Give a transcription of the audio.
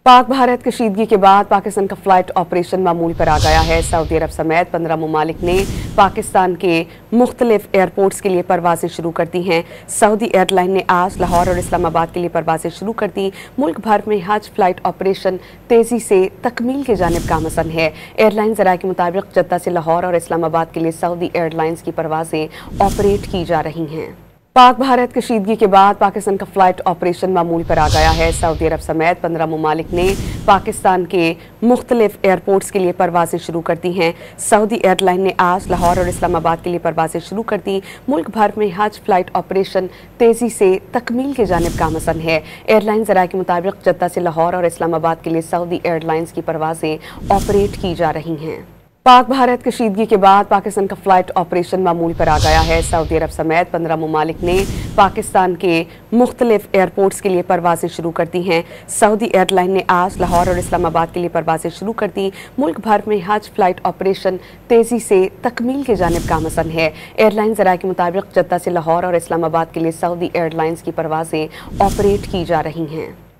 पाक भारत कशीदगी के बाद पाकिस्तान का फ्लाइट ऑपरेशन मामूल पर आ गया है। सऊदी अरब समेत 15 ममालिक ने पाकिस्तान के मुख्तलिफ एयरपोर्ट्स के लिए परवाजें शुरू कर दी हैं। सऊदी एयरलाइन ने आज लाहौर और इस्लामाबाद के लिए परवाजें शुरू कर दी। मुल्क भर में हज फ्लाइट ऑपरेशन तेजी से तकमील की जानिब गामज़न है। एयरलाइन ज़राए के मुताबिक जद्दा से लाहौर और इस्लामाबाद के लिए सऊदी एयरलाइंस की परवाजें ऑपरेट की जा रही हैं। पाक भारत कशीदगी के बाद पाकिस्तान का फ्लाइट ऑपरेशन मामूल पर आ गया है। सऊदी अरब समेत 15 ममालिक ने पाकिस्तान के मुख्तलिफ एयरपोर्ट्स के लिए परवाजें शुरू कर दी हैं। सऊदी एयरलाइन ने आज लाहौर और इस्लामाबाद के लिए परवाजें शुरू कर दी। मुल्क भर में हज फ्लाइट ऑपरेशन तेजी से तकमील की जानिब गामज़न है। एयरलाइन ज़राए के मुताबिक जद्दा से लाहौर और इस्लामाबाद के लिए सऊदी एयरलाइंस की परवाजें ऑपरेट की जा रही हैं। पाक भारत कशीदगी के बाद पाकिस्तान का फ्लाइट ऑपरेशन मामूल पर आ गया है। सऊदी अरब समेत 15 ममालिक ने पाकिस्तान के मुख्तलिफ एयरपोर्ट्स के लिए परवाजें शुरू कर दी हैं। सऊदी एयरलाइन ने आज लाहौर और इस्लामाबाद के लिए परवाजें शुरू कर दी। मुल्क भर में हज फ्लाइट ऑपरेशन तेजी से तकमील की जानिब गामज़न है। एयरलाइन ज़राए के मुताबिक जद्दा से लाहौर और इस्लामाबाद के लिए सऊदी एयरलाइंस की परवाजें ऑपरेट की जा रही हैं।